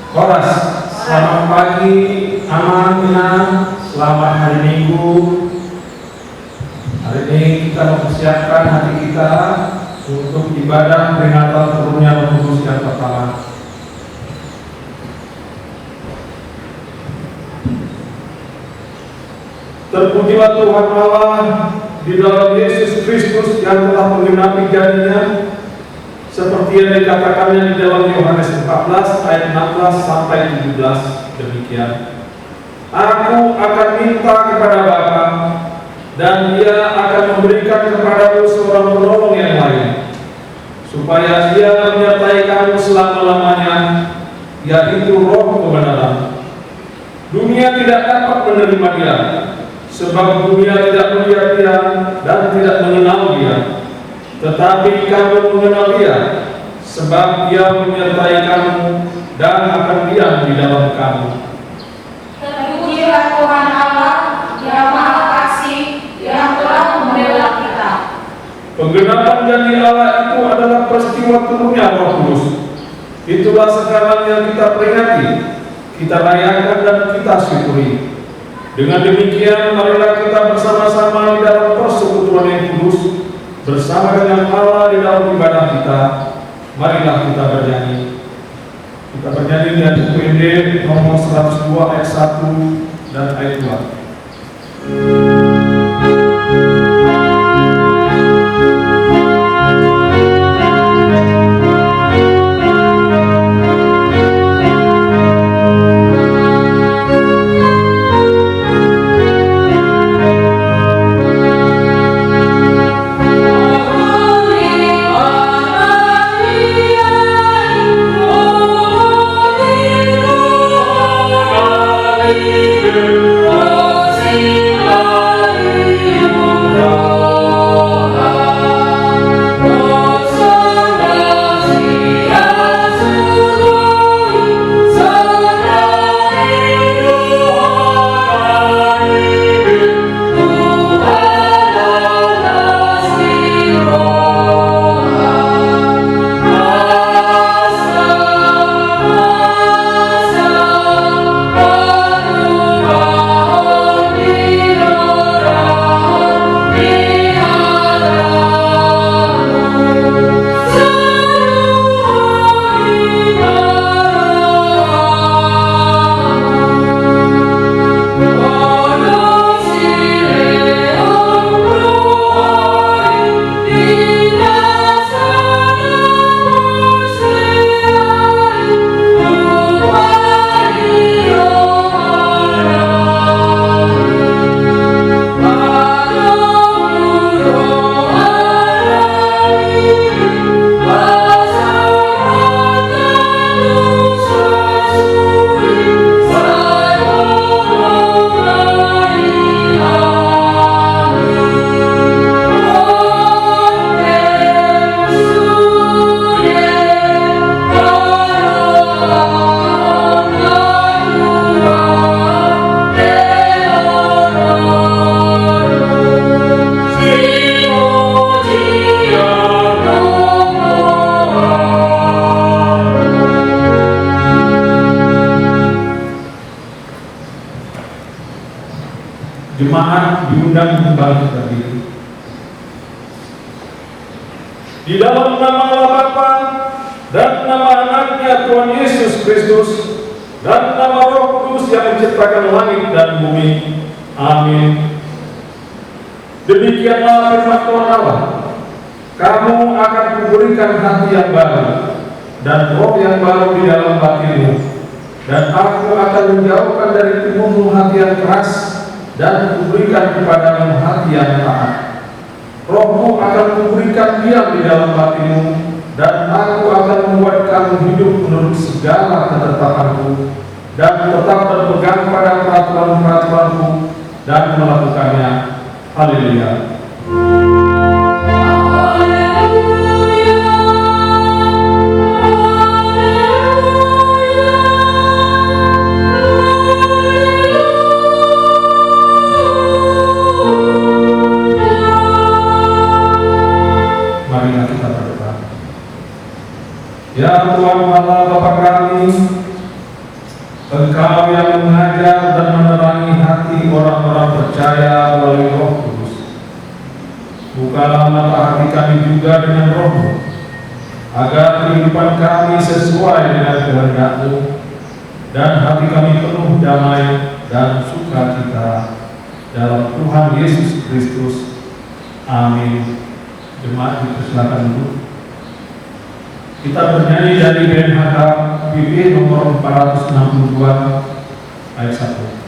Koras, selamat pagi, aman, selamat hari Minggu. Hari ini kita mempersiapkan hati kita untuk ibadah peringatan turunnya Roh Kudus yang pertama. Terpujilah Tuhan Allah di dalam Yesus Kristus yang telah menggenapi janjinya, seperti yang dikatakannya di dalam Yohanes 14 ayat 16 sampai 17 demikian. Aku akan minta kepada Bapa, dan Dia akan memberikan kepadamu seorang penolong yang lain, supaya Dia menyertai kamu selama-lamanya, yaitu Roh kebenaran. Dunia tidak dapat menerima Dia, sebab dunia tidak melihat Dia dan tidak mengenal Dia. Tetapi kamu mengenal Dia, sebab Dia menyertai kamu dan akan diam di dalam kamu. Terpujilah Tuhan Allah yang Maha Kasih, yang telah membela kita. Penggenapan janji Allah itu adalah peristiwa turunnya Roh Kudus. Itulah sekarang yang kita peringati, kita rayakan dan kita syukuri. Dengan demikian, marilah kita bersama-sama di dalam persekutuan yang kudus, bersama dengan Allah di dalam ibadah kita. Marilah kita bernyanyi. Kita bernyanyi dengan UND nomor 102 ayat 1 dan ayat 2. Jemaat diundang kembali berdiri. Di dalam nama Allah Bapa dan nama Anaknya Tuhan Yesus Kristus dan nama Roh Kudus yang menciptakan langit dan bumi. Amin. Demikianlah firman Tuhan Allah. Kamu akan kuberikan hati yang baru dan roh yang baru di dalam batinmu, dan aku akan menjauhkan dari tubuhmu hati yang keras dan kuberikan kepadamu hati yang taat. Rohmu akan kuberikan diam di dalam batinmu, dan aku akan membuat kamu hidup menurut segala ketetapanku, dan tetap berpegang pada peraturan-peraturanku dan melakukannya. Haleluya. Ya Tuhan Allah Bapa kami, dan hati kami penuh damai dan sukacita dalam Tuhan Yesus Kristus. Amin. Jemaat dipersilakan dulu. Kita bernyanyi dari BNHK PP nomor 462 ayat 1.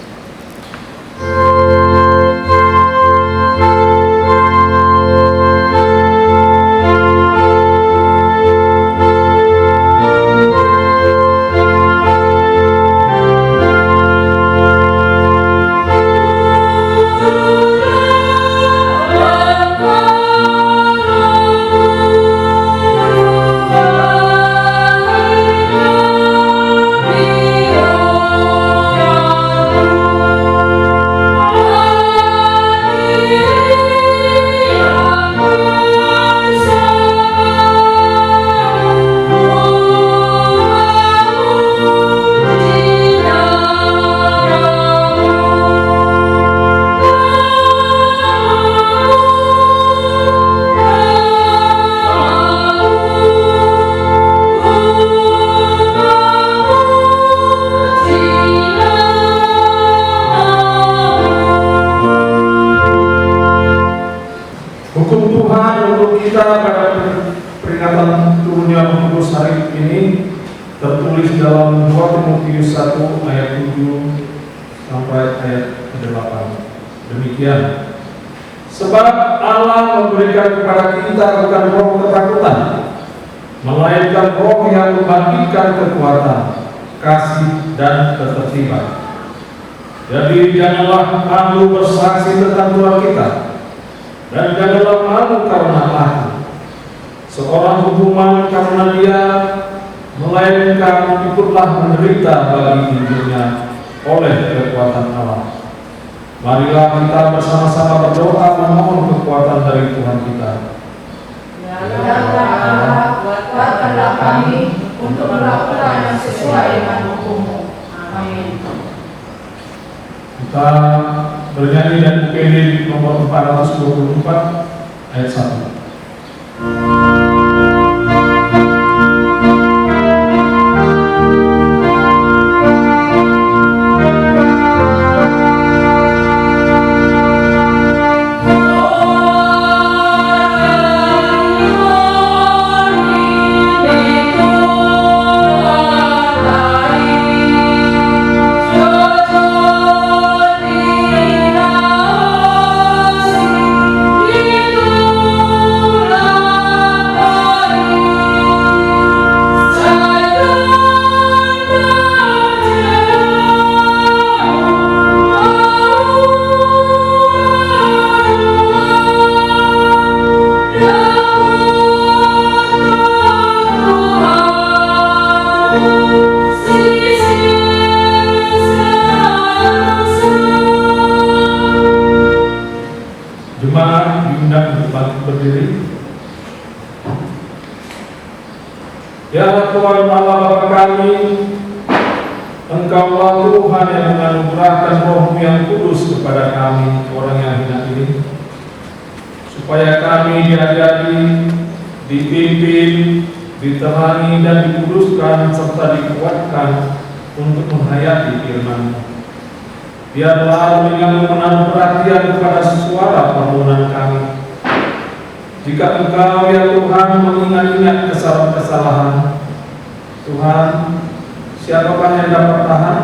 Kita pada peringatan turunnya Roh Kudus hari ini tertulis dalam 2 Timotius 1 ayat 7 sampai ayat 8. Demikian. Sebab Allah memberikan kepada kita bukan roh ketakutan, melainkan roh yang membangkitkan kekuatan, kasih dan ketertiban. Jadi janganlah malu bersaksi tentang Tuhan kita, dan janganlah malu karena aku, seorang hukuman karena dia, melainkan ikutlah menderita bagi Injilnya oleh kekuatan Allah. Marilah kita bersama-sama berdoa memohon kekuatan dari Tuhan kita. Ya Allah, kuatkanlah kami untuk melakukan yang sesuai dengan hukum-Mu. Amin. Kita bernyanyi dan UPD nomor 424 ayat 1. Jemaat diundang untuk bangkit berdiri. Ya Tuhan Allah Bapa kami, Engkaulah Tuhan yang menganugerahkan Roh-Mu yang kudus kepada kami, orang yang hina ini, supaya kami diajari, dipimpin, diterangi dan dikuduskan serta dikuatkan untuk menghayati firman-Mu. Biarlah telinga-Mu menaruh perhatian kepada suara permohonan kami. Jika Engkau ya Tuhan mengingat-ingat kesalahan-kesalahan, Tuhan, siapakah yang dapat tahan?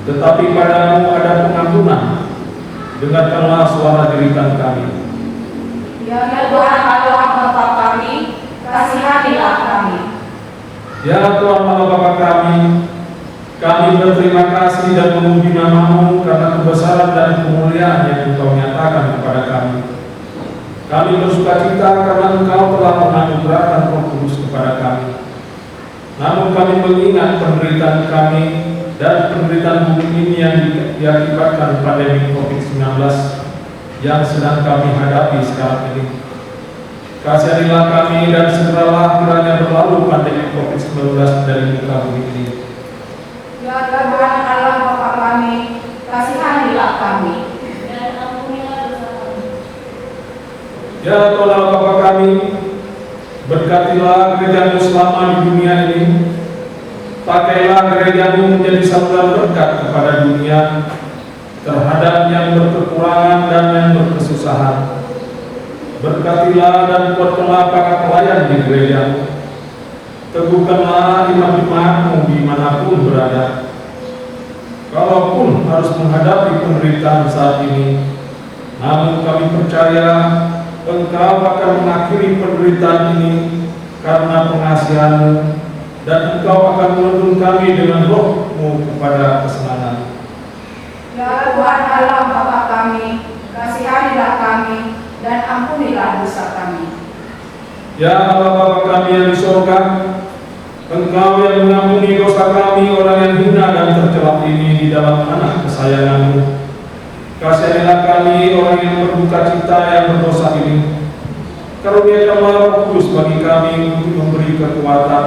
Tetapi padamu ada pengampunan. Dengarkanlah suara jeritan kami. Ya Tuhan Allah Bapa kami, kasihanilah kami. Ya Tuhan Allah Bapa kami berterima kasih dan memuji nama-Mu karena kebesaran dan kemuliaan yang Engkau nyatakan kepada kami. Kami bersukacita karena Engkau telah menganugerahkan Roh Kudus kepada kami. Namun kami mengingat penderitaan kami dan penderitaan bumi ini yang diakibatkan pandemi COVID-19 yang sedang kami hadapi sekarang ini. Kasihanilah kami dan segeralah kiranya berlalu pandemi COVID-19 dari muka bumi ini. Ya Tuhan Allah Bapa kami, kasihanilah kami. Dan ampunilah dosa kami. Ya Tuhan Allah Bapa kami, berkatilah gereja-Mu selama di dunia ini. Pakailah gerejamu menjadi saluran berkat kepada dunia, terhadap yang berkekurangan dan yang berkesusahan. Berkatilah dan kuatkanlah para pelayan di gerejamu. Teguhkanlah imam-imammu dimanapun berada. Kalaupun harus menghadapi penderitaan saat ini, namun kami percaya Engkau akan mengakhiri penderitaan ini karena pengasihan-Mu, dan Engkau akan menuntun kami dengan Roh-Mu kepada kesenangan. Ya Tuhan Allah Bapa kami, kasihanilah kami dan ampunilah dosa kami. Ya Allah Bapa kami yang di surga, Engkau yang mengampuni dosa kami orang yang hina dan tercela ini di dalam anak kesayangan-Mu. Kasihanilah kami orang yang berduka cita yang berdosa ini. Karuniakanlah Roh Kudus bagi kami untuk memberi kekuatan,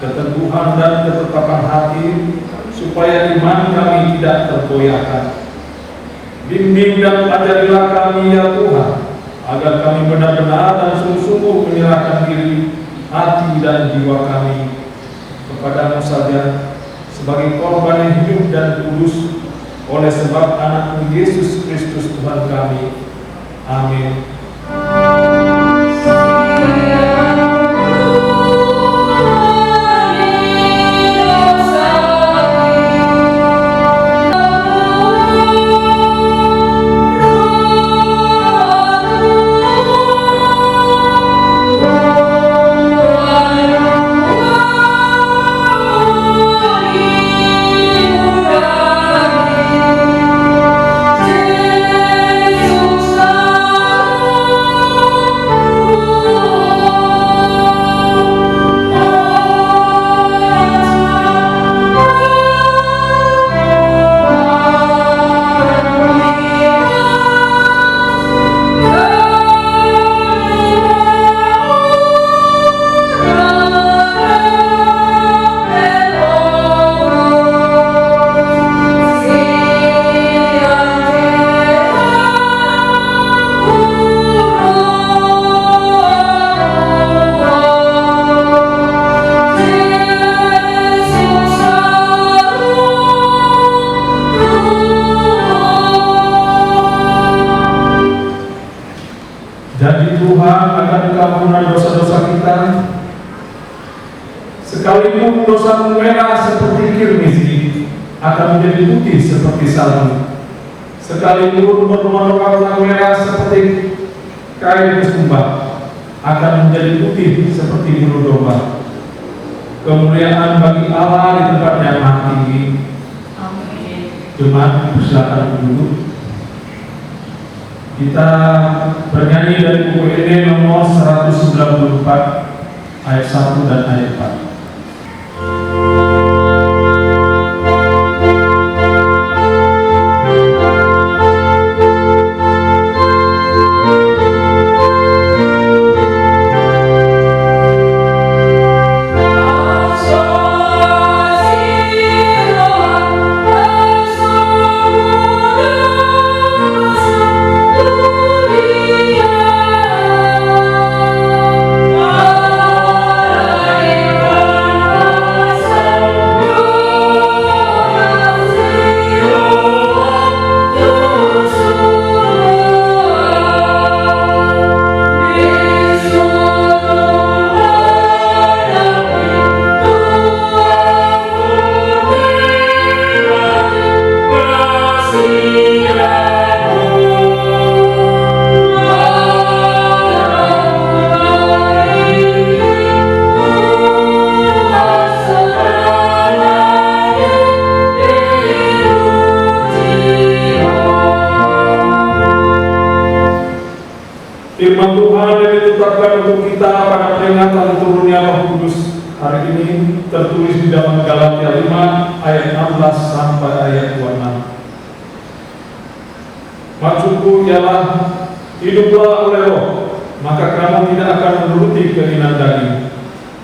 keteguhan dan ketetapan hati, supaya iman kami tidak tergoyahkan. Bimbing dan ajarilah kami ya Tuhan, agar kami benar-benar dan sungguh-sungguh menyerahkan diri, hati dan jiwa kami kepada-Mu saja sebagai korban yang hidup dan kudus, oleh sebab anak-Mu Yesus Kristus Tuhan kami. Amin. Janji Tuhan akan dikampunkan dosa-dosa kita, sekalipun dosa merah seperti kirmis akan menjadi putih seperti salju, sekalipun berwarna merah seperti kain kesumba akan menjadi putih seperti bulu domba. Kemuliaan bagi Allah di tempat yang maha tinggi. Amin. Jemaat persilakan duduk. Kita bernyanyi dari buku ini nomor 194 ayat 1 dan ayat 4. Firman Tuhan yang ditetapkan untuk kita pada peringatan turunnya Roh Kudus hari ini tertulis di dalam Galatia 5 ayat 16 sampai ayat 26. Maksudku ialah hiduplah oleh Roh, maka kamu tidak akan menuruti keinginan daging.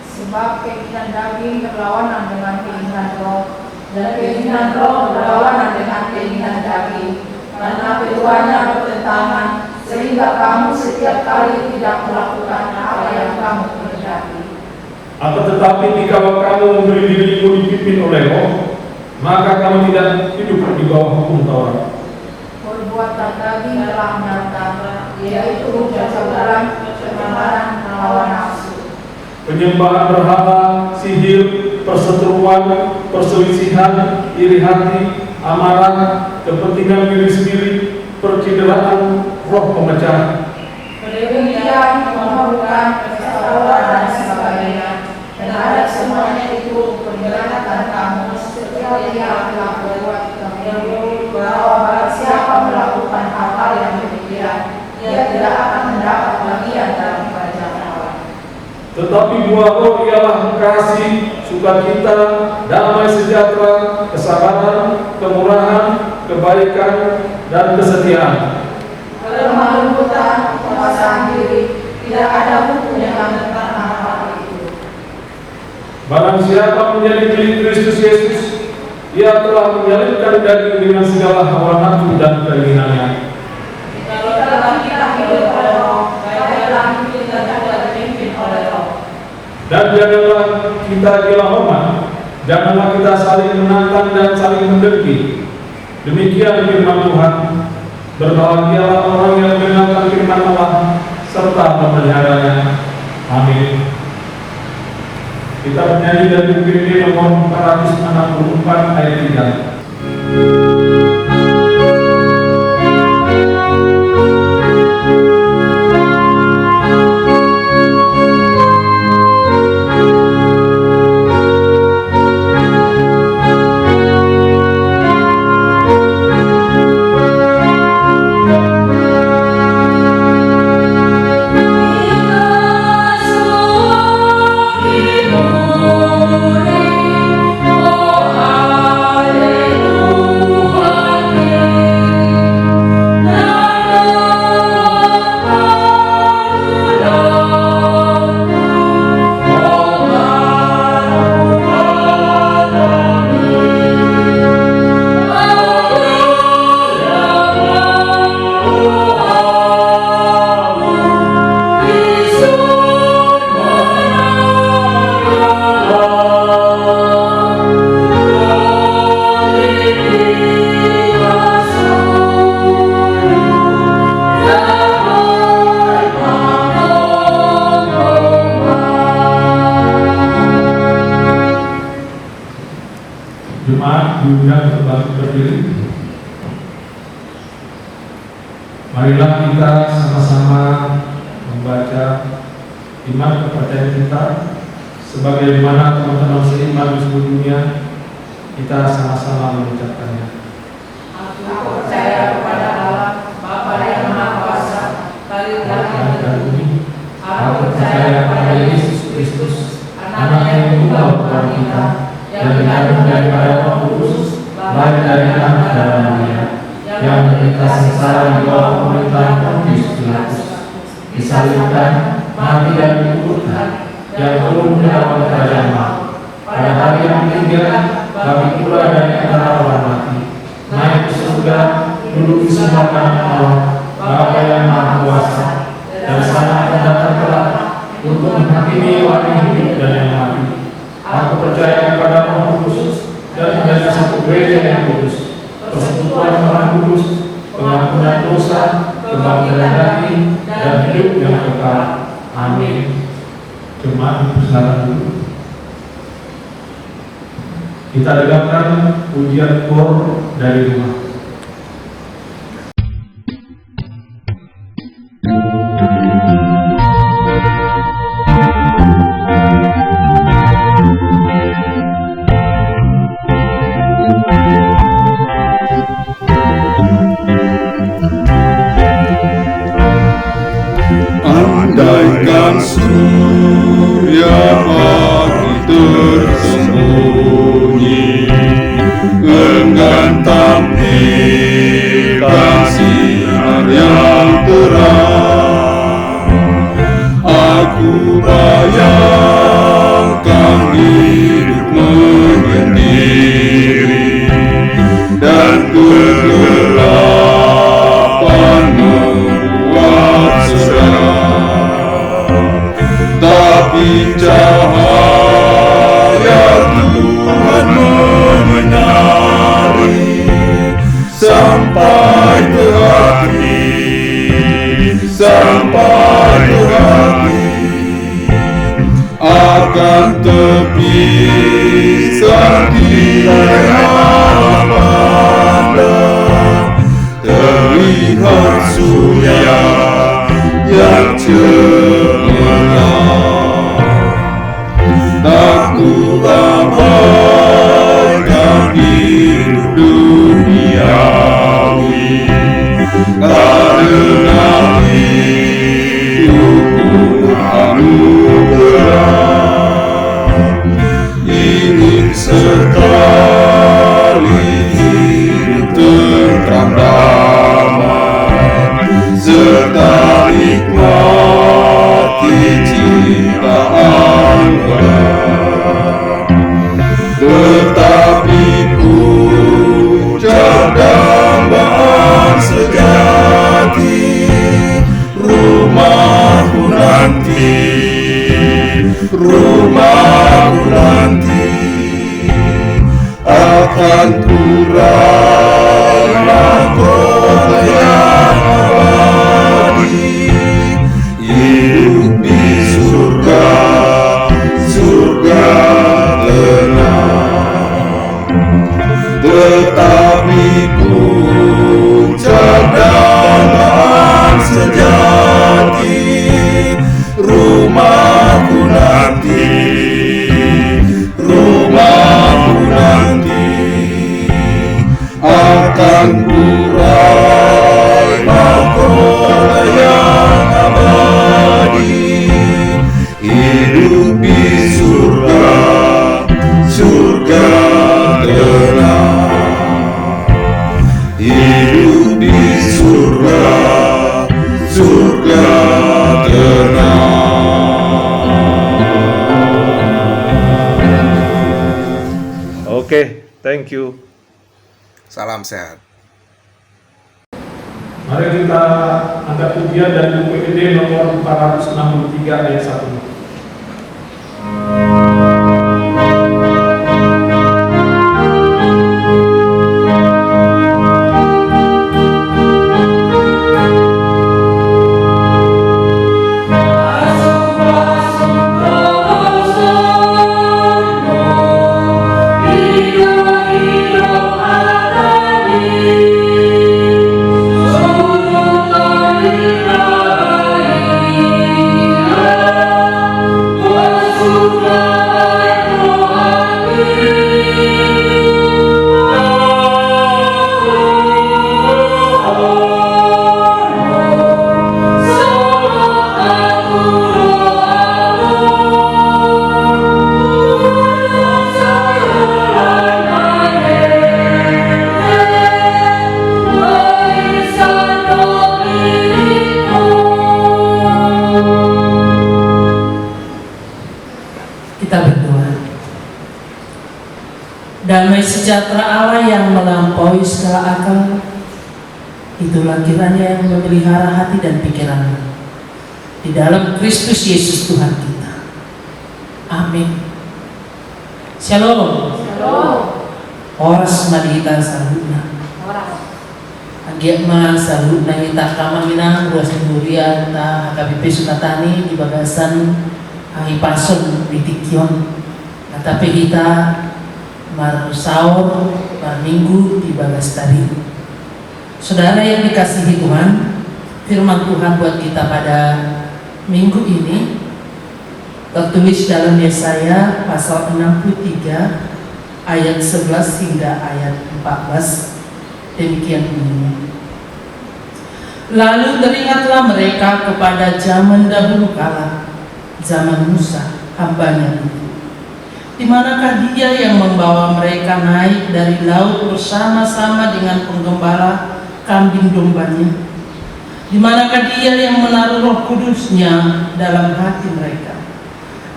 Sebab keinginan daging berlawanan dengan keinginan Roh, dan keinginan Roh berlawanan dengan keinginan daging, karena keduanya bertentangan, sehingga kamu setiap kali tidak melakukan apa yang kamu kehendaki. Akan tetapi jika kamu memberi dirimu dipimpin oleh Roh, maka kamu tidak hidup di bawah hukum Taurat. Perbuatan daging telah nyata, yaitu kejahatan, kecemaran, melawan nafsu, Penyembahan berhala, sihir, perseteruan, perselisihan, iri hati, amarah, kepentingan diri sendiri, percideraan, roh pemecah, kedengkian, pemburukan, kesalahan dan sebagainya. Dan ada semuanya itu penjelajatan kamu seperti yang telah berbuat terdahulu, bahwa barang siapa melakukan hal-hal yang demikian, ia tidak akan mendapat bagian dalam kerajaan Allah. tetapi buah roh ialah kasih, sukacita, damai sejahtera, kesabaran, kemurahan, kebaikan, dan kesetiaan. Kelemah lembutan, penguasaan diri, tidak ada hukum yang tentang hal itu. Barang siapa menjadi milik Kristus Yesus, ia telah menyalibkan daging dengan segala hawa nafsu dan keinginannya. Kalau kita hidup oleh Roh, baiklah kita juga dipimpin oleh Roh. Dan janganlah kita gila hormat, janganlah kita saling menantang dan saling mendengki. Demikian firman Tuhan. Berbahagialah orang yang mendengarkan firman Allah serta memeliharanya. Amin. Kita bernyanyi dari buku ini nomor 464 ayat 3. Jemaat diundang untuk berdiri. Marilah kita sama-sama membaca iman kepercayaan kita sebagaimana teman-teman seiman di seluruh dunia. Kita sama-sama mengucapkannya. Aku percaya kepada Allah, Bapa yang Maha Kuasa, Bapa dan Bumi. Aku percaya kepada Yesus Kristus, Anak yang tunggal Tuhan kita, yang dikandung daripada Roh Kudus, lahir dari anak dan Maria, yang menderita sengsara di bawah pemerintahan Pontius Pilatus, disalibkan, mati dan dikuburkan, yang turun ke dalam kerajaan maut. Pada hari yang ketiga, bagi pula dari antara orang mati, naik ke surga, duduk di sebelah kanan Allah, Bapa yang Maha Kuasa, dan sana akan datang kelak untuk menghakimi orang yang hidup dan yang mati. Aku percaya kepada Roh Kudus dan adanya satu gereja yang kudus, persekutuan orang kudus, pengampunan dosa, kebangkitan daging, dan hidup yang kekal. Amin. Jemaat bersama dulu. Kita dengarkan pujian kor dari rumah. Andaikan surya pagi tersembunyi, enggan tampil akan kurai mahkota yang abadi, hidup di surga, surga tenang. Tetapi puncak damai sejati, rumahku nanti, rumahku nanti, akan kurai mahkota yang abadi, hidup di surga, surga tenang. Hidup di surga, surga tenang. Oke, thank you. Salam sehat. Mari kita angkat pujian dari buku PPD nomor 463 ayat 1. Damai sejahtera Allah yang melampaui segala akal, itulah kiranya yang memelihara hati dan pikiranmu di dalam Kristus Yesus Tuhan kita. Amin. Shalom. Shalom. Oras madita salutna. Agiatma salutna kita kamangina ruas durian ta HKBP Sukatani di bagasan ahipason di Tikyon. Tapi kita marsaur minggu di bagas tadi. Saudara yang dikasihi Tuhan, firman Tuhan buat kita pada minggu ini tertulis dalam Yesaya pasal 63 ayat 11 hingga ayat 14. Demikian bunyinya. Lalu teringatlah mereka kepada zaman dahulu kala, zaman Musa, hambanya itu. Di manakah dia yang membawa mereka naik dari laut bersama-sama dengan penggembala kambing dombanya? Di manakah dia yang menaruh Roh Kudusnya dalam hati mereka,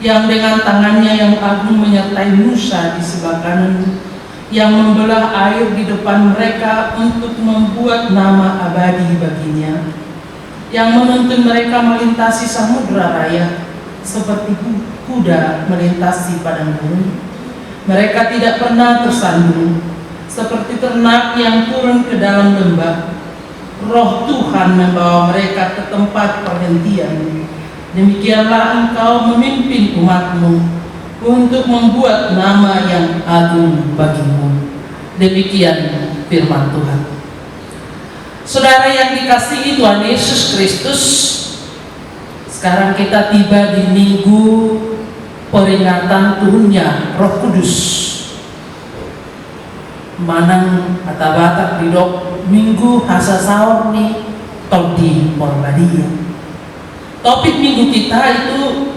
yang dengan tangannya yang agung menyertai Musa di sebelah kanan, yang membelah air di depan mereka untuk membuat nama abadi baginya, yang menuntun mereka melintasi samudra raya seperti kuda melintasi padang gurun. Mereka tidak pernah tersandung seperti ternak yang turun ke dalam lembah. Roh Tuhan membawa mereka ke tempat perhentian. Demikianlah engkau memimpin umatmu untuk membuat nama yang agung bagimu. Demikian firman Tuhan. Saudara yang dikasihi Tuhan Yesus Kristus, sekarang kita tiba di minggu peringatan turunnya Roh Kudus. Manang kata Batak didok minggu hasa saur nih todi porbadia. Topik minggu kita itu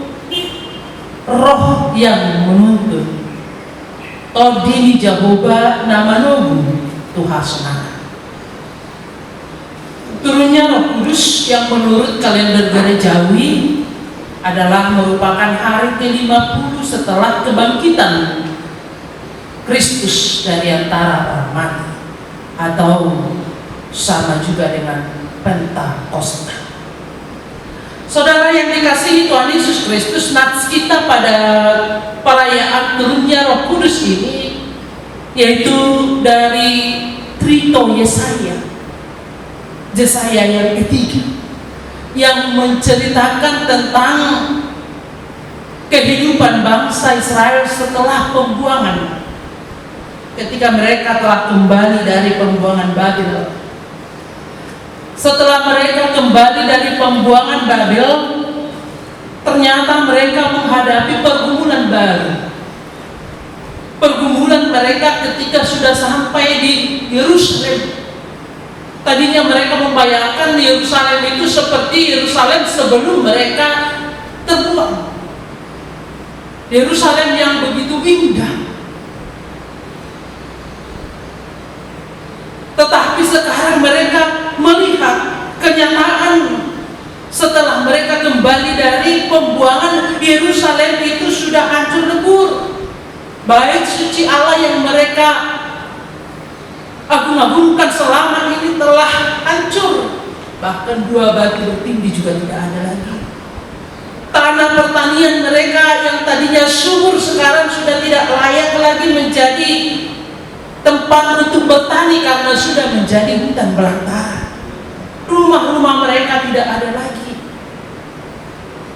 roh yang menuntun. Todi ni Jehovah nama nogu Tuhasana. Turunnya Roh Kudus yang menurut kalender gerejawi adalah merupakan hari ke-50 setelah kebangkitan Kristus dari antara orang mati, atau sama juga dengan Pentakosta. Saudara yang dikasihi Tuhan Yesus Kristus, nats kita pada perayaan turunnya Roh Kudus ini yaitu dari Trito Yesaya yang ketiga, yang menceritakan tentang kehidupan bangsa Israel setelah pembuangan, ketika mereka telah kembali dari pembuangan Babel. Setelah mereka kembali dari pembuangan Babel, ternyata mereka menghadapi pergumulan baru. Pergumulan mereka ketika sudah sampai di Yerusalem. Tadinya mereka membayangkan Yerusalem itu seperti Yerusalem sebelum mereka terbuang. Yerusalem yang begitu indah. Tetapi sekarang mereka melihat kenyataan setelah mereka kembali dari pembuangan, Yerusalem itu sudah hancur lebur. Bait suci Allah yang mereka agung-agungkan selama ini telah hancur. Bahkan 2 batu bertindih juga tidak ada lagi. Tanah pertanian mereka yang tadinya subur sekarang sudah tidak layak lagi menjadi tempat untuk bertani karena sudah menjadi hutan belantara. Rumah-rumah mereka tidak ada lagi.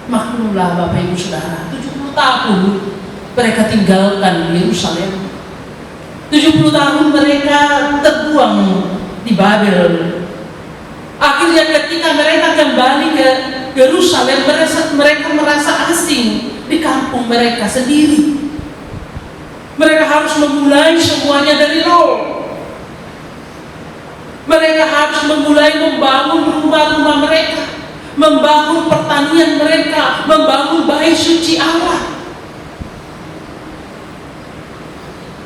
Maklumlah Bapak Ibu Saudara, 70 tahun mereka tinggalkan Yerusalem. 70 tahun mereka terbuang di Babel. Akhirnya ketika mereka kembali ke Yerusalem, mereka merasa asing di kampung mereka sendiri. Mereka harus memulai semuanya dari nol. Mereka harus memulai membangun rumah-rumah mereka, membangun pertanian mereka, membangun bait suci Allah.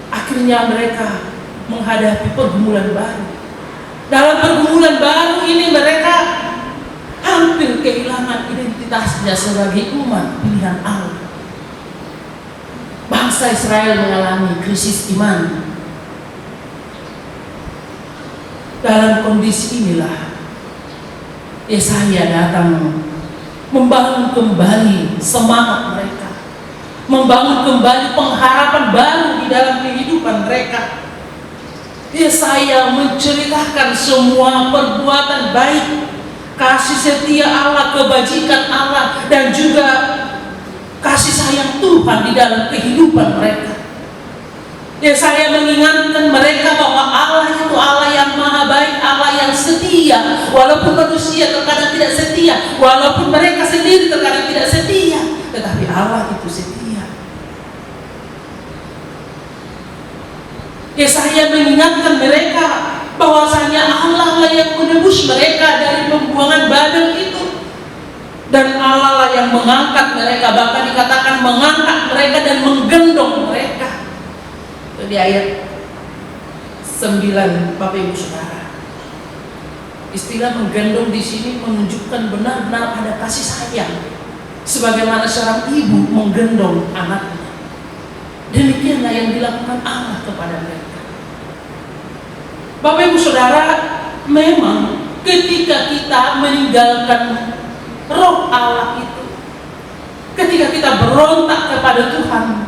Akhirnya mereka menghadapi pergumulan baru. Dalam pergumulan baru ini mereka hampir kehilangan identitasnya sebagai umat pilihan Allah. Bangsa Israel mengalami krisis iman. Dalam kondisi inilah Yesaya datang membangun kembali semangat mereka, membangun kembali pengharapan baru di dalam kehidupan mereka. Yesaya menceritakan semua perbuatan baik, kasih setia Allah, kebajikan Allah, dan juga kasih sayang Tuhan di dalam kehidupan mereka. Yesaya mengingatkan mereka bahwa Allah itu Allah yang maha baik, Allah yang setia. Walaupun manusia terkadang tidak setia, walaupun mereka sendiri terkadang tidak setia, tetapi Allah itu setia. Yesaya mengingatkan mereka bahwasanya Allah lah yang menebus mereka dari pembuangan Babel itu, dan Allah lah yang mengangkat mereka, bahkan dikatakan mengangkat mereka dan menggendong mereka. Itu di ayat 9, Bapak Ibu Saudara. Istilah menggendong di sini menunjukkan benar-benar ada kasih sayang, sebagaimana seorang ibu menggendong anaknya. Demikianlah yang dilakukan Allah kepada mereka. Bapak Ibu Saudara, memang ketika kita meninggalkan roh Allah itu, ketika kita berontak kepada Tuhan,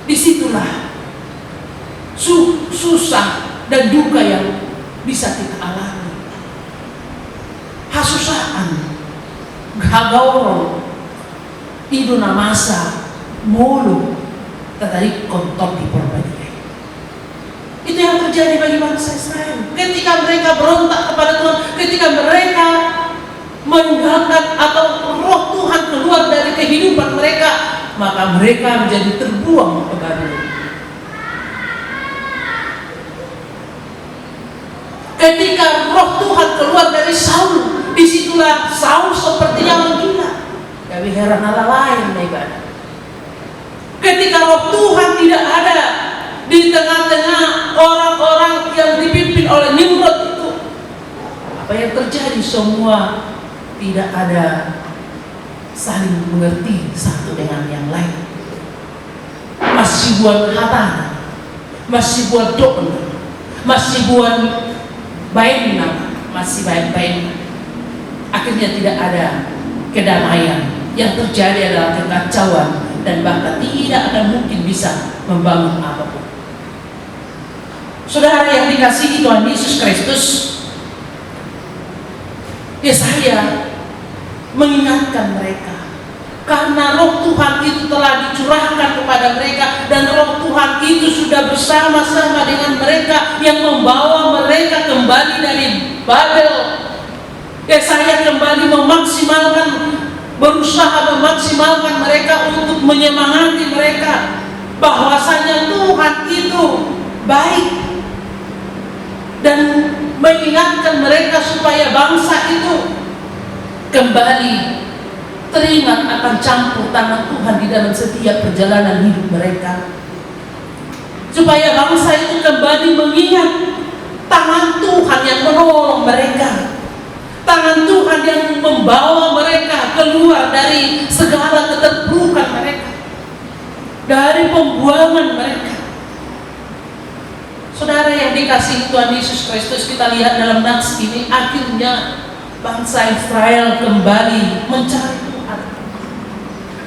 disitulah susah dan duka yang bisa kita alami. Hasusaan, gagaurong, iduna masa, mulu, tetapi kontol di perbandingan. Itu yang terjadi bagi bangsa Israel. Ketika mereka berontak kepada Tuhan, ketika mereka meninggalkan atau roh Tuhan keluar dari kehidupan mereka, maka mereka menjadi terbuang ke Babel. Ketika roh Tuhan keluar dari Saul, disitulah Saul sepertinya menggila. Tapi heran Allah lain ibadah. Ketika roh Tuhan tidak ada di tengah-tengah orang-orang yang dipimpin oleh Nimrod itu, apa yang terjadi? Semua tidak ada saling mengerti satu dengan yang lain. Masih buat hatana, masih buat dokon, masih buat baiknya, masih baik-baik. Akhirnya tidak ada kedamaian. Yang terjadi adalah kekacauan, dan bahkan tidak akan mungkin bisa membangun apapun. Saudara yang dikasihi Tuhan Yesus Kristus, Yesaya mengingatkan mereka karena roh Tuhan itu telah dicurahkan kepada mereka, dan roh Tuhan itu sudah bersama-sama dengan mereka yang membawa mereka kembali dari Babel. Yesaya kembali berusaha memaksimalkan mereka untuk menyemangati mereka bahwasanya Tuhan itu baik, dan mengingatkan mereka supaya bangsa itu kembali teringat akan campur tangan Tuhan di dalam setiap perjalanan hidup mereka, supaya bangsa itu kembali mengingat tangan Tuhan yang menolong mereka, tangan Tuhan yang membawa mereka keluar dari segala keterpurukan mereka, dari pembuangan mereka. Saudara yang dikasihi Tuhan Yesus Kristus, kita lihat dalam nats ini, akhirnya bangsa Israel kembali mencari Tuhan.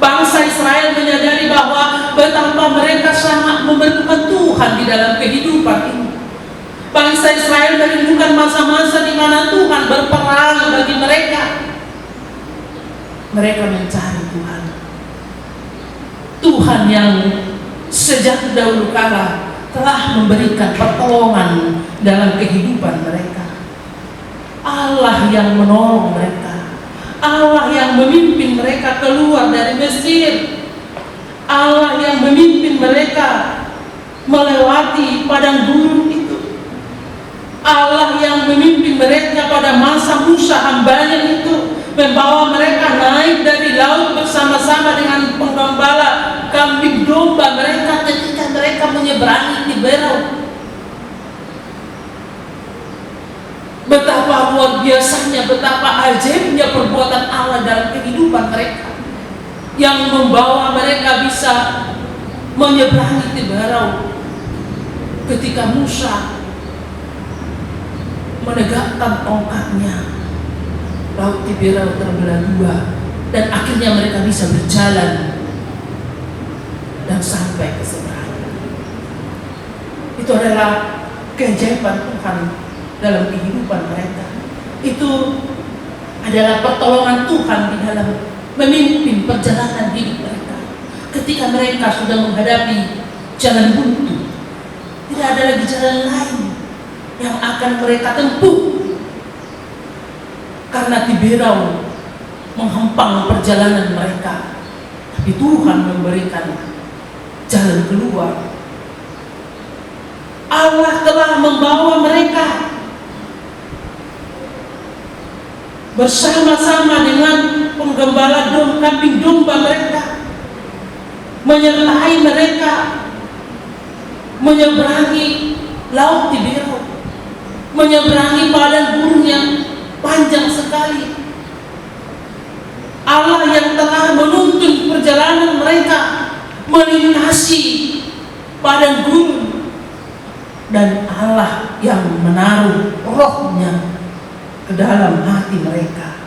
Bangsa Israel menyadari bahwa betapa mereka sangat memerlukan Tuhan di dalam kehidupan ini. Bangsa Israel merindukan masa-masa di mana Tuhan berperang bagi mereka. Mereka mencari Tuhan. Tuhan yang sejak dahulu kala telah memberikan pertolongan dalam kehidupan mereka. Allah yang menolong mereka, Allah yang memimpin mereka keluar dari Mesir, Allah yang memimpin mereka melewati padang gurun itu, Allah yang memimpin mereka pada masa Musa hambanya itu, membawa mereka naik dari laut bersama-sama dengan penggembala kambing domba mereka ketika mereka menyeberangi Tiberau. Betapa luar biasanya, betapa ajaibnya perbuatan Allah dalam kehidupan mereka, yang membawa mereka bisa menyeberangi Tiberau ketika Musa menegakkan tongkatnya. Laut Tiberau terbelah dua, dan akhirnya mereka bisa berjalan dan sampai ke seberang. Itu adalah keajaiban Tuhan dalam kehidupan mereka. Itu adalah pertolongan Tuhan di dalam memimpin perjalanan hidup mereka. Ketika mereka sudah menghadapi jalan buntu, tidak ada lagi jalan lain yang akan mereka tempuh, karena Tiberau menghempang perjalanan mereka. Tapi Tuhan memberikan jalan keluar. Allah telah membawa mereka bersama-sama dengan penggembala kambing domba mereka, menyertai mereka menyeberangi laut Tiberau, menyeberangi padang gurun yang panjang sekali. Allah yang telah menuntun perjalanan mereka melintasi padang gurun, dan Allah yang menaruh rohnya ke dalam hati mereka.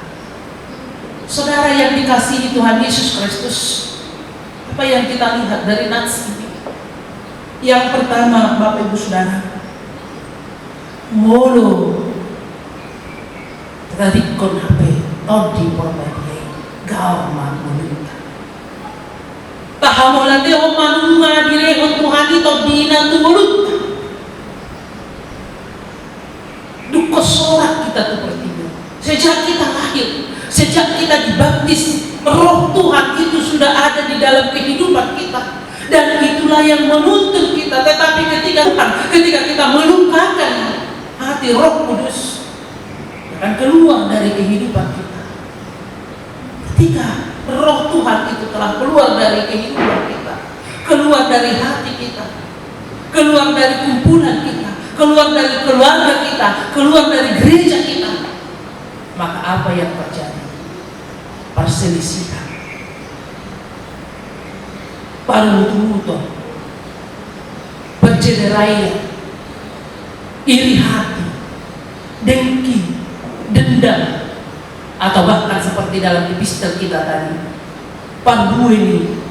Saudara yang dikasihi Tuhan Yesus Kristus, apa yang kita lihat dari nats ini? Yang pertama, Bapak Ibu Saudara, molo tradikon HP todi porbaye gauma menunta tahamolate o manunga dire o Tuhani todina tumulut duko sorak kita tuh bertiga. Sejak kita lahir, sejak kita dibaptis, roh Tuhan itu sudah ada di dalam kehidupan kita, dan itulah yang menuntun kita. Tetapi ketika kita melupakan hati Roh Kudus, akan keluar dari kehidupan kita. Ketika roh Tuhan itu telah keluar dari kehidupan kita, keluar dari hati kita, keluar dari kumpulan kita, keluar dari keluarga kita, keluar dari gereja kita, maka apa yang terjadi? Perselisihan, parututo, percederaian, iri hati, dengki, dendam, atau bahkan seperti dalam epistel kita tadi, pandueni,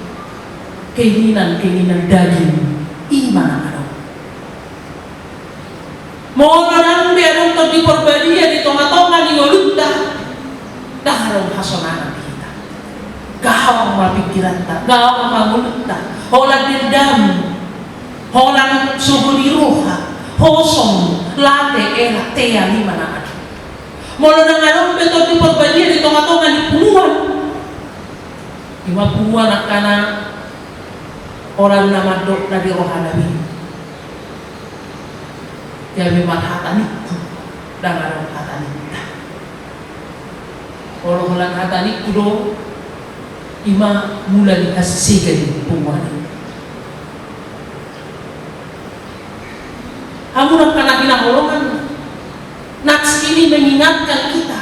keinginan daging, iman. Mono nang biarong to di porbadia di tonga-tonga di ngolutta. Daharong hasonana kita. Gawang mapikiran ta, gawang mangulutta. Hola dendam, hola suburi roha, hosong, late era tea lima na. Mono nang arong beto di porbadia di tonga-tonga di puluhan. Ima puluhan akana orang nama dok dari rohanabi. Dia memang hataniku dan orang hatanika. Orang hataniku do ima mulai hasilkan pembuatan. Kamu nak kena orang naks ini mengingatkan kita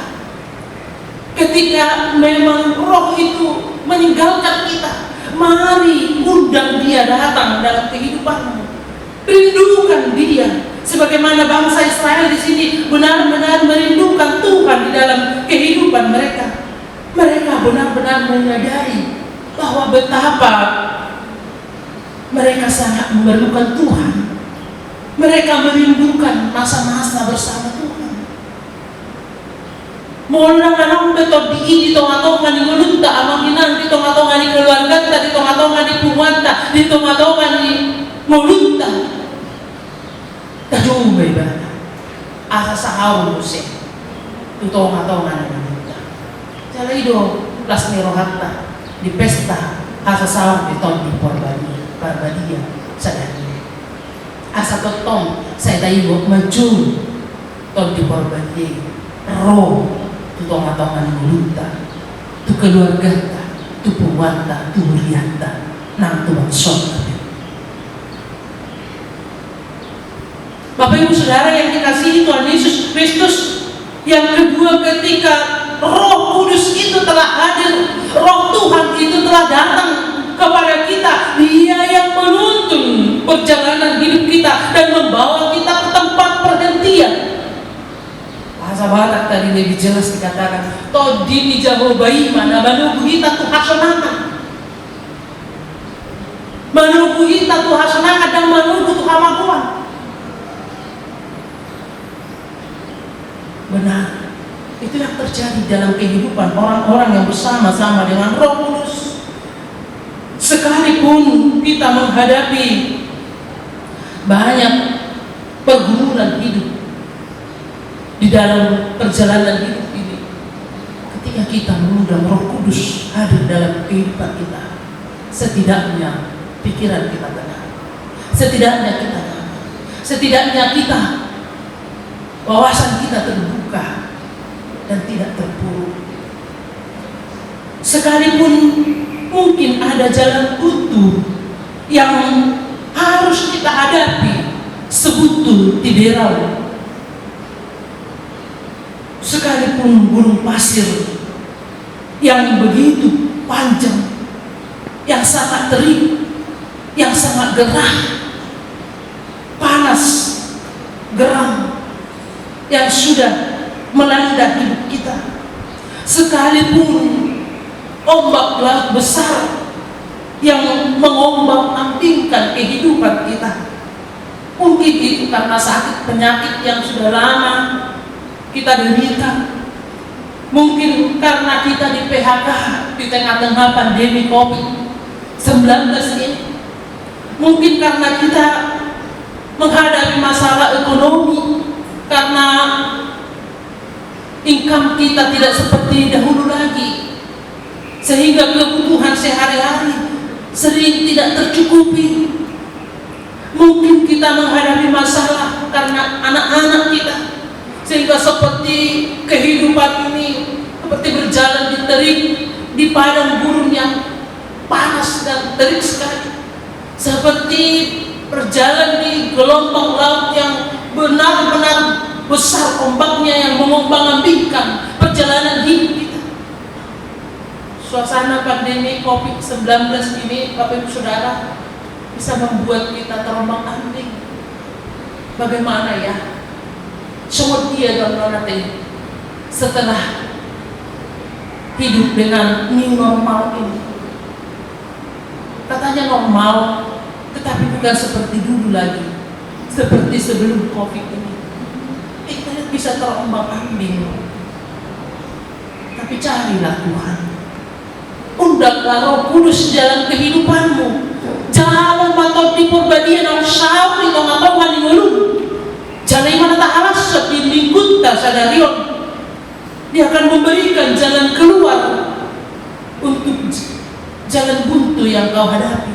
ketika memang roh itu meninggalkan kita. Mari undang dia datang dalam kehidupanmu. Rindukan dia. Sebagaimana bangsa Israel di sini benar-benar merindukan Tuhan di dalam kehidupan mereka. Mereka benar-benar menyadari bahwa betapa mereka sangat memerlukan Tuhan. Mereka merindukan masa-masa bersama Tuhan. Mohon nang betul di tonga-tonga di ngulunta amanginan di tonga-tonga di keluarga di tonga-tonga di pumanta di tonga-tonga di ngulunta. Tajung ibadah asa sahau musik itu tonga-tonga di ngulunta. Jala ido las nirohatta di pesta asa sahau di ton di porbadia sadari. Asa totong saya tayo maju ton di porbadia roh tu tonga-tonga di ngulunta tu keluarga tu pumanta tu murianta nang tu bangsong. Bapak Ibu Saudara yang dikasihi Tuhan Yesus Kristus, yang kedua ketika Roh Kudus itu telah hadir, Roh Tuhan itu telah datang kepada kita, Dia yang menuntun perjalanan hidup kita dan membawa kita ke tempat perhentian. Bahasa Batak tadi lebih jelas dikatakan, "Todi dijauh bayi mana menunggu kita tuh hasonangan." Menunggu kita tuh hasonangan dan menunggu tuh hamakuan. Benar, itu yang terjadi dalam kehidupan orang-orang yang bersama-sama dengan Roh Kudus. Sekalipun kita menghadapi banyak pergumulan hidup di dalam perjalanan hidup ini, ketika kita mengundang Roh Kudus hadir dalam kehidupan kita, setidaknya pikiran kita tenang, setidaknya kita wawasan kita terbuka dan tidak terpuruk. Sekalipun mungkin ada jalan buntu yang harus kita hadapi sebutul tiberau, sekalipun gunung pasir yang begitu panjang, yang sangat terik, yang sangat gerah, panas, geram, yang sudah melanda hidup kita, sekalipun ombak laut besar yang mengombang-ambingkan kehidupan kita, mungkin itu karena sakit penyakit yang sudah lama kita derita, mungkin karena kita di PHK di tengah-tengah pandemi COVID-19 ini, mungkin karena kita menghadapi masalah ekonomi, karena income kita tidak seperti dahulu lagi, sehingga kebutuhan sehari-hari sering tidak tercukupi. Mungkin kita menghadapi masalah karena anak-anak kita, sehingga seperti kehidupan ini seperti berjalan di terik, di padang gurun yang panas dan terik sekali, seperti berjalan di gelombang laut yang benar-benar besar ombaknya yang mengombang-ambingkan perjalanan hidup kita. Suasana pandemi COVID-19 ini, Bapak Ibu Saudara, bisa membuat kita terombang-ambing. Bagaimana ya? Semua dia nanti setelah hidup dengan new normal ini. Katanya normal, tetapi bukan seperti dulu lagi, seperti sebelum COVID ini. bisa terombang-ambing. Tapi carilah Tuhan. Undanglah Roh Kudus dalam kehidupanmu. Jalan matau di perbadian ang sahur di tengah-tengah di mulung. Jalan mana tak alas sebimbing kunta sadarion. Dia akan memberikan jalan keluar untuk jalan buntu yang kau hadapi.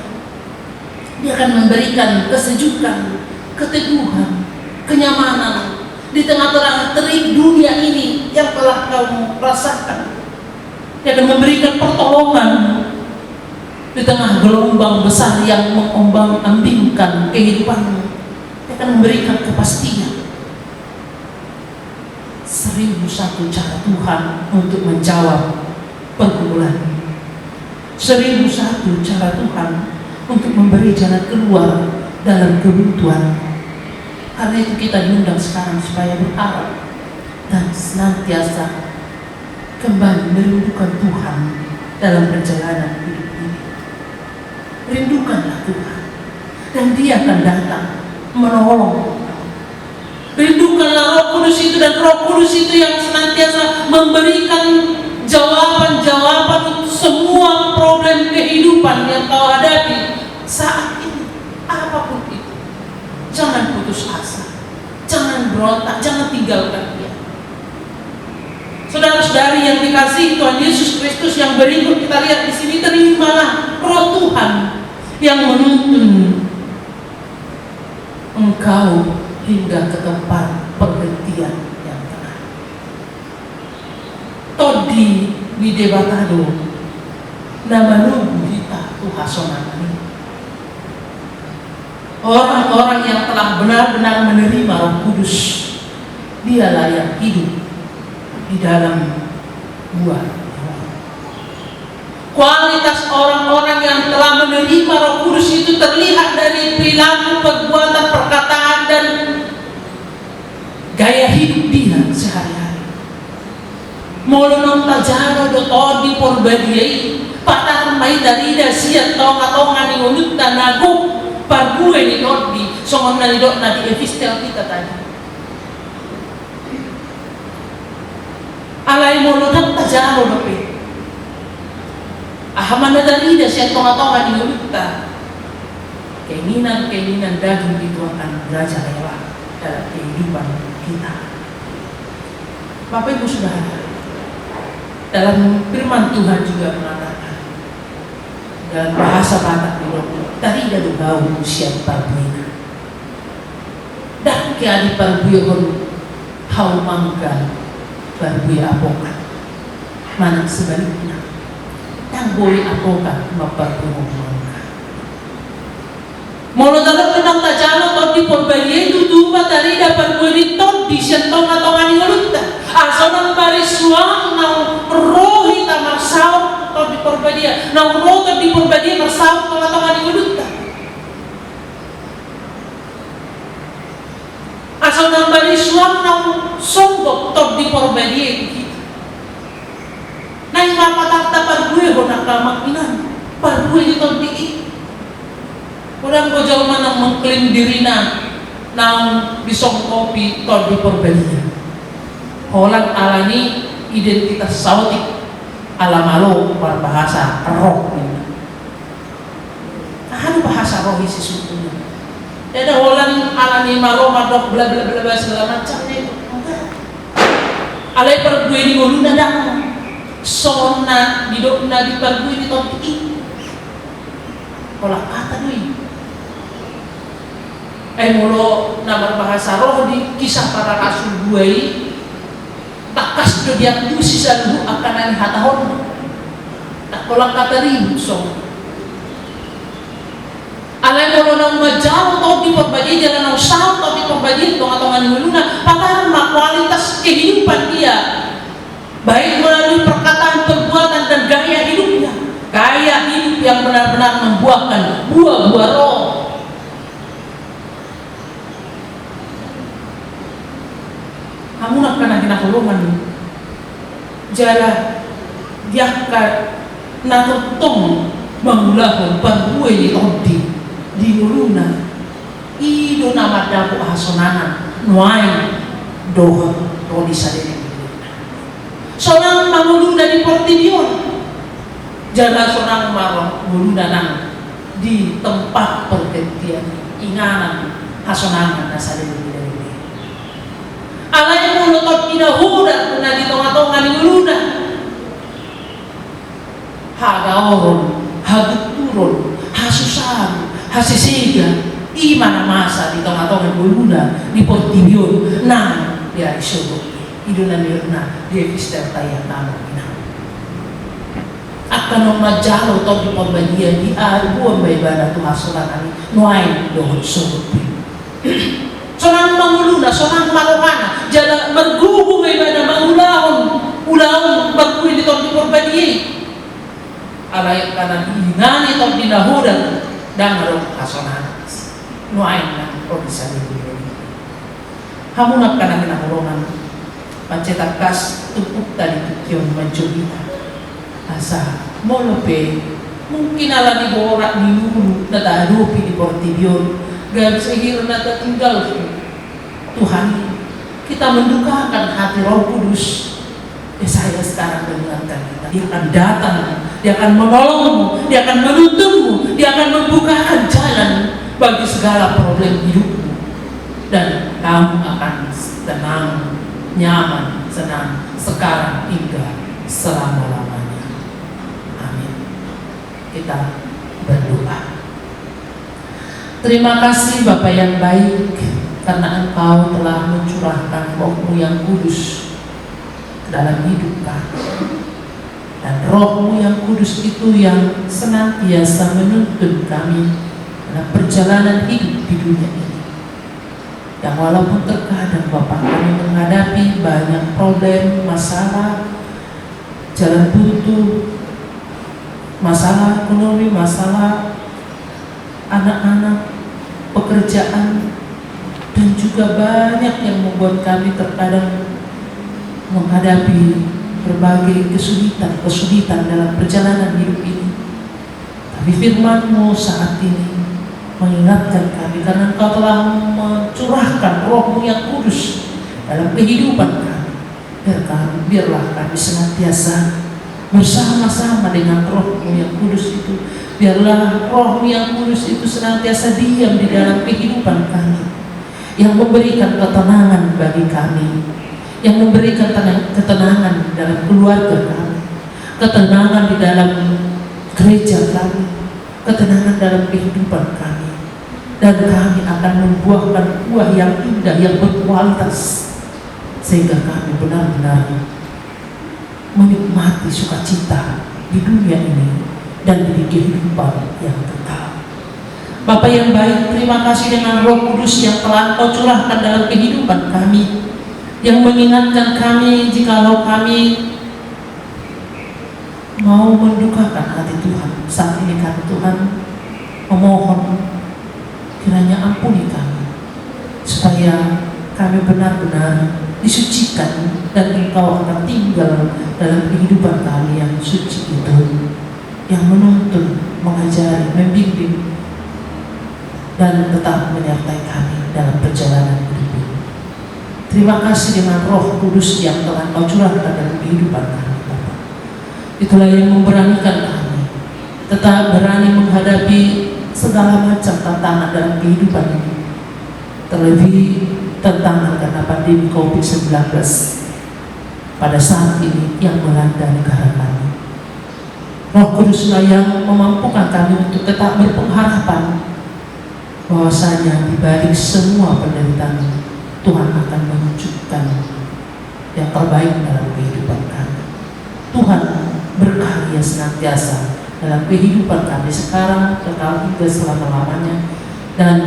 Dia akan memberikan kesejukan, keteguhan, kenyamanan di tengah-tengah terik dunia ini yang telah kau rasakan. Dia akan memberikan pertolongan di tengah gelombang besar yang mengombang-ambingkan kehidupanmu. Dia akan memberikan kepastian. 1001 cara Tuhan untuk menjawab pergumulan. 1001 cara Tuhan untuk memberi jalan keluar dalam kebuntuan. Karena itu kita diundang sekarang supaya berharap dan senantiasa kembali merindukan Tuhan dalam perjalanan hidup ini. Rindukanlah Tuhan dan Dia akan datang menolong. Rindukanlah Roh Kudus itu, dan Roh Kudus itu yang senantiasa memberikan jawaban-jawaban untuk semua problem kehidupan yang kau hadapi saat ini, apapun itu. Jangan putus asa, jangan berontak, jangan tinggalkan Dia. Saudara-saudari yang dikasihi Tuhan Yesus Kristus, yang berikut kita lihat di sini, terimalah Roh Tuhan yang menuntun engkau hingga ke tempat perhentian yang tenang. Todi widebatado nama nubu kita tuhasonani. Orang-orang yang telah benar-benar menerima Roh Kudus, dialah yang hidup di dalam buah. Kualitas orang-orang yang telah menerima Roh Kudus itu terlihat dari perilaku, perbuatan, perkataan, dan gaya hidup dia sehari-hari. Molonong tajaro do todi porbadiai patar mai darida siat tonga-tonga ni ngunut tanago pargue ni todi songon na dok na di epistel kita tadi. Alai molonong tajaro do pe ahamana darida siat tonga-tonga ni ngunut ta. Keinginan-keinginan daging itu akan beraja lewat dalam kehidupan kita. Bapak Ibu Saudara, dalam firman Tuhan juga mengatakan dalam bahasa Batak di tadi ada bau siap parbuina. Dak kia di parbuihon hau mangga parbuih apokan. Mana sebaliknya, yang boleh apokan maparbuihon mangga. Molo dalam kenang tajano tot di porbadiai itu tuba tadi dapat beri tot di sentong atau ngani ngelutta. Asonan baris suang nang rohi tamar saut tot di porbadiai. Nang roh tot di porbadiai marsaut atau ngani ngelutta. Asonan baris suang nang songgok tot di porbadiai itu. Nang mapatak tapar gue honak kamak inan. Par gue di tot di orang ko jauh mana mengklaim dirina nang bisong kopi tol di perbedaan. Holang alani identitas sautik alamalo berbahasa roh. Nah, bahasa roh isi sebetulnya. Ada holang alani malo madok bla bla bla segala macam itu. Alai pergue di goluna dang sona didokna di pergue di topik ini. Kalau kata dui mulu nama bahasa roh di kisah para rasul buai takas do dia tu sisa lu akan ani hatahon tak kolak kata ribut so alai mulu nang majau tau di perbadi jalan nang sahau tau di perbadi tong atau ngani muluna patar mak kualitas kehidupan dia baik melalui perkataan, perbuatan, dan gaya hidupnya, gaya hidup yang benar-benar membuahkan buah-buah roh. Kamu nak kena kinahulungan jala diakat natutong mangulahon pagbuhay ni Todi di nuluna ido na madapo hasonanan nuay dohon rodi sadene. Sonang mangulunda di Portibion, jaga sonang mangulunda nang di tempat pergantian inganan hasonangan na sadene. Alay mulutot inahuda na di tonga-tonga ni uluna. Hagaoron, haguturun, hasusan, hasisiga, ima na masa di tonga-tonga ni uluna di Portibion nang dia isyubok. Ido na nirna dia kistel tayo naman ina. At kanong majalo to di pambagian di buwan ba iba na tumasulan ani nuain doon subok. Sonang manguluna, sonang marokana, jala mergubung ibadah ulahon bagui di tahun perbadiai. Alay kanan ingani tahun dinahudan dan merok asonan. Nuain na produsen ini. Hamunap kanan minahulungan, pancetak kas tupuk tadi tukion menjulita. Asa molope mungkin ala di borak di ulu natahadupi di Portibion. Dan sehingga nata tinggal Tuhan, kita mendukakan hati Roh Kudus. Saya sekarang mendengarkan kita. Dia akan datang, dia akan menolongmu, dia akan menuntunmu, dia akan membukakan jalan bagi segala problem hidupmu. Dan kamu akan tenang, nyaman, senang sekarang hingga selama-lamanya. Amin. Kita berdoa. Terima kasih Bapa yang baik, karena Engkau telah mencurahkan Roh-Mu yang kudus dalam hidup kami. Dan Roh-Mu yang kudus itu yang senantiasa menuntun kami dalam perjalanan hidup di dunia ini. Yang walaupun terkadang Bapa kami menghadapi banyak problem, masalah, jalan buntu, masalah ekonomi, masalah anak-anak, pekerjaan, dan juga banyak yang membuat kami terkadang menghadapi berbagai kesulitan dalam perjalanan hidup ini. Tapi firman-Mu saat ini mengingatkan kami, karena Engkau telah mencurahkan Roh-Mu yang kudus dalam kehidupan kami. Biarlah kami senantiasa bersama-sama dengan Roh-Mu yang kudus itu. Biarlah Roh-Mu yang kudus itu senantiasa diam di dalam kehidupan kami, yang memberikan ketenangan bagi kami, yang memberikan ketenangan dalam keluarga kami, ketenangan di dalam gereja kami, ketenangan dalam kehidupan kami. Dan kami akan membuahkan buah yang indah, yang berkualitas, sehingga kami benar-benar menikmati sukacita di dunia ini dan di kehidupan yang kekal. Bapa yang baik, terima kasih dengan Roh Kudus yang telah Kau curahkan dalam kehidupan kami, yang mengingatkan kami jikalau kami mau mendukakan hati Tuhan. Saat ini kami Tuhan memohon kiranya ampuni kami, supaya kami benar-benar disucikan dan Engkau akan tinggal dalam kehidupan kami yang suci itu, yang menuntun, mengajari, membimbing, dan tetap menyertai kami dalam perjalanan hidup ini. Terima kasih dengan Roh Kudus yang telah Kau curahkan dalam kehidupan kami, Bapa. Itulah yang memberanikan kami tetap berani menghadapi segala macam tantangan dalam kehidupan ini, terlebih tantangan karena pandemi COVID-19 pada saat ini yang melanda negara kami. Roh Kuduslah yang memampukan kami untuk tetap berpengharapan bahwasanya di balik semua penderitaan Tuhan akan menunjukkan yang terbaik dalam kehidupan kami. Tuhan berkarya senantiasa dalam kehidupan kami sekarang, kekal hingga selama-lamanya, dan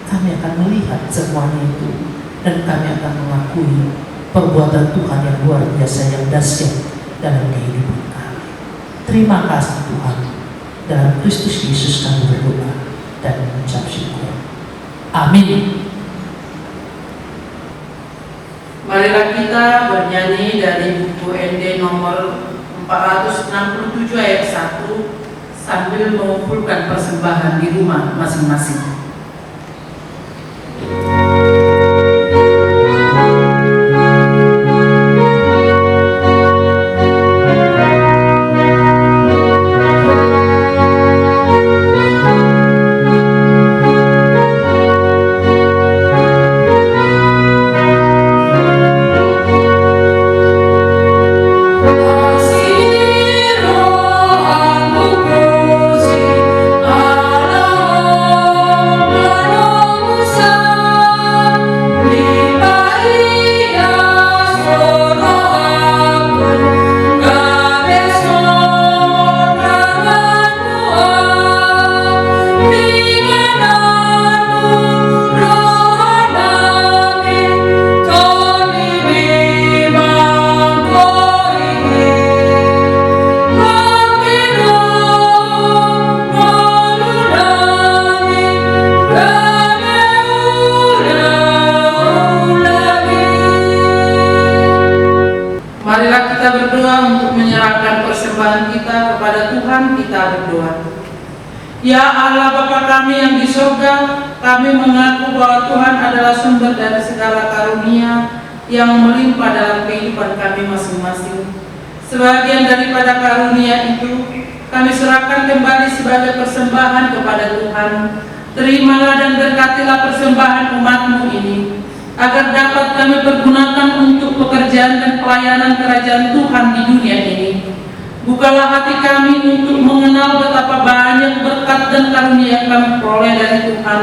kami akan melihat semuanya itu, dan kami akan mengakui perbuatan Tuhan yang luar biasa, yang dahsyat dalam kehidupan kami. Terima kasih Tuhan. Dalam Kristus Yesus kami berdoa dan mengucap syukur. Amin. Marilah kita bernyanyi dari buku ND nomor 467 ayat 1 sambil mengumpulkan persembahan di rumah masing-masing. berdoa untuk menyerahkan persembahan kita kepada Tuhan. Kita berdoa. Ya Allah Bapa kami yang di surga, kami mengaku bahwa Tuhan adalah sumber dari segala karunia yang melimpah dalam kehidupan kami masing-masing. Sebagian daripada karunia itu kami serahkan kembali sebagai persembahan kepada Tuhan. Terimalah dan berkatilah persembahan umat-Mu ini, agar dapat kami pergunakan untuk pekerjaan dan pelayanan kerajaan Tuhan di dunia ini. Bukalah hati kami untuk mengenal betapa banyak berkat dan karunia yang kami peroleh dari Tuhan,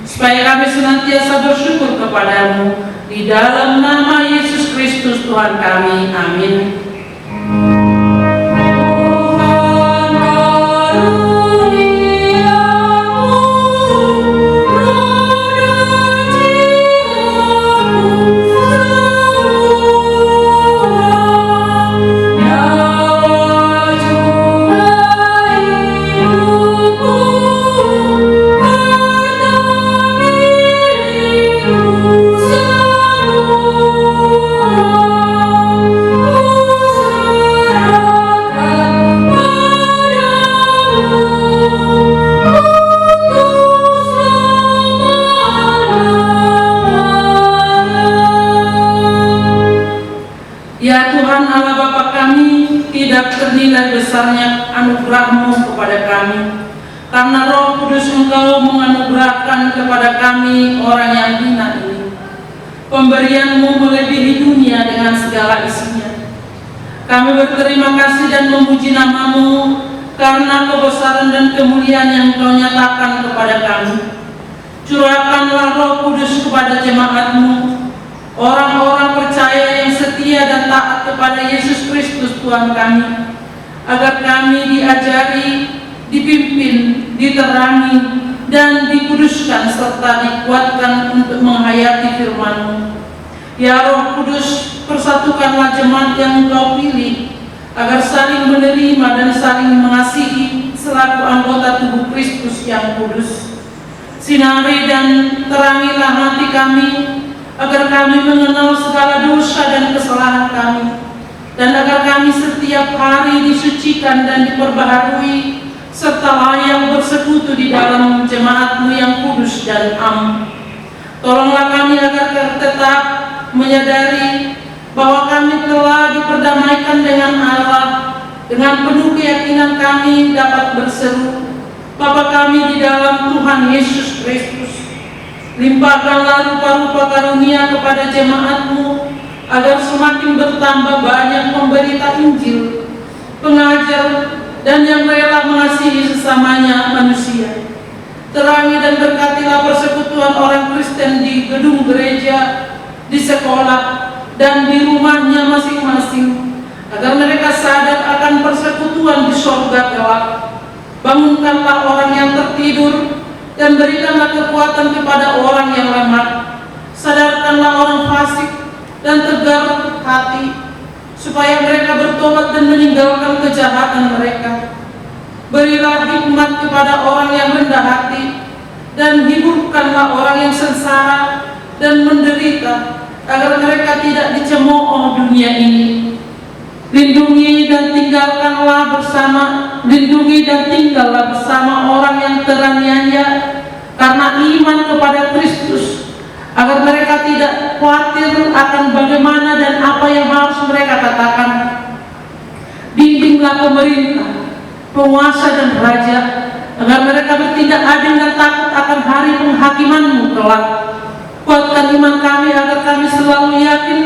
supaya kami senantiasa bersyukur kepadamu. Di dalam nama Yesus Kristus Tuhan kami, amin. Ya Tuhan Allah Bapa kami, tidak ternilai besarnya anugerah-Mu kepada kami. Karena Roh Kudus Engkau menganugerahkan kepada kami orang yang hina ini. Pemberian-Mu melebihi dunia dengan segala isinya. Kami berterima kasih dan memuji nama-Mu karena kebesaran dan kemuliaan yang Engkau nyatakan kepada kami. Curahkanlah Roh Kudus kepada jemaat-Mu, orang-orang percaya yang setia dan taat kepada Yesus Kristus Tuhan kami, agar kami diajari, dipimpin, diterangi, dan dikuduskan serta dikuatkan untuk menghayati firman-Mu. Ya Roh Kudus, persatukanlah jemaat yang Engkau pilih, agar saling menerima dan saling mengasihi selaku anggota tubuh Kristus yang kudus. Sinari dan terangilah hati kami, agar kami mengenal segala dosa dan kesalahan kami, dan agar kami setiap hari disucikan dan diperbaharui, serta layak bersekutu di dalam jemaat-Mu yang kudus dan am. Tolonglah kami agar tetap menyadari bahwa kami telah diperdamaikan dengan Allah. Dengan penuh keyakinan kami dapat berseru, Bapa kami di dalam Tuhan Yesus Kristus. Limpahkanlah rupa-rupa karunia kepada jemaat-Mu, agar semakin bertambah banyak pemberita Injil, pengajar, dan yang rela mengasihi sesamanya manusia. Terangi dan berkatilah persekutuan orang Kristen di gedung gereja, di sekolah, dan di rumahnya masing-masing, agar mereka sadar akan persekutuan di sorga kelak. Bangunkanlah orang yang tertidur, dan berikanlah kekuatan kepada orang yang lemah. Sadarkanlah orang fasik dan tegar hati, supaya mereka bertobat dan meninggalkan kejahatan mereka. Berilah hikmat kepada orang yang rendah hati, dan hiburkanlah orang yang sengsara dan menderita, agar mereka tidak dicemooh dunia ini. Lindungi dan tinggallah bersama orang yang teraniaya karena iman kepada Kristus, agar mereka tidak khawatir akan bagaimana dan apa yang harus mereka katakan. Bimbinglah pemerintah, penguasa dan raja, agar mereka bertindak adil dan takut akan hari penghakiman-Mu kelak. Kuatkan iman kami agar kami selalu yakin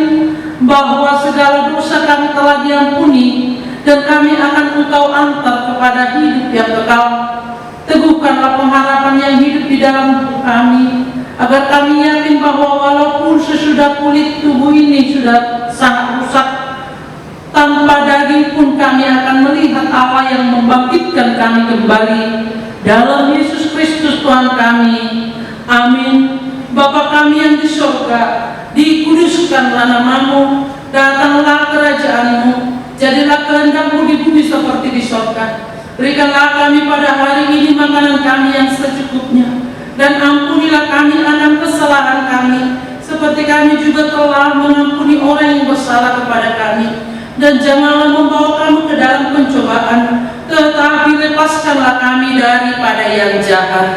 bahwa segala dosa kami telah diampuni, dan kami akan Engkau antar kepada hidup yang kekal. Teguhkanlah pengharapan yang hidup di dalam kami, agar kami yakin bahwa walaupun sesudah kulit tubuh ini sudah sangat rusak, tanpa daging pun kami akan melihat apa yang membangkitkan kami kembali. Dalam Yesus Kristus Tuhan kami, amin. Bapa kami yang di surga, dikuduskanlah nama-Mu, datanglah kerajaan-Mu, jadilah kehendak-Mu di bumi seperti di surga. Berikanlah kami pada hari ini makanan kami yang secukupnya, dan ampunilah kami akan kesalahan kami, seperti kami juga telah mengampuni orang yang bersalah kepada kami. dan janganlah membawa kami ke dalam pencobaan, tetapi lepaskanlah kami daripada yang jahat.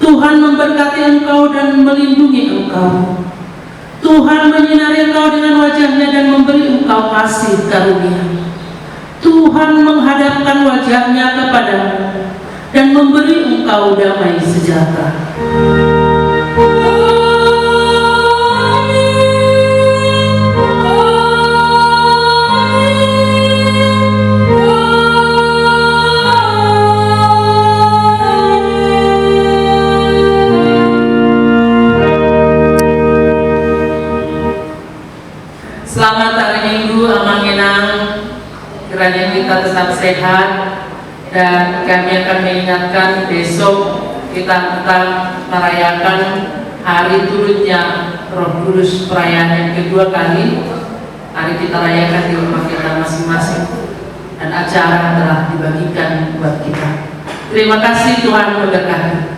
Tuhan memberkati engkau dan melindungi engkau. Tuhan menyinari engkau dengan wajah-Nya dan memberi engkau kasih karunia. Tuhan menghadapkan wajah-Nya kepadamu dan memberi engkau damai sejahtera. Selamat hari Minggu Amangenang, kiranya kita tetap sehat, dan kami akan mengingatkan besok kita akan merayakan hari turunnya Roh Kudus, perayaan yang kedua kali. Hari kita rayakan di rumah kita masing-masing dan acara telah dibagikan buat kita. Terima kasih, Tuhan memberkati.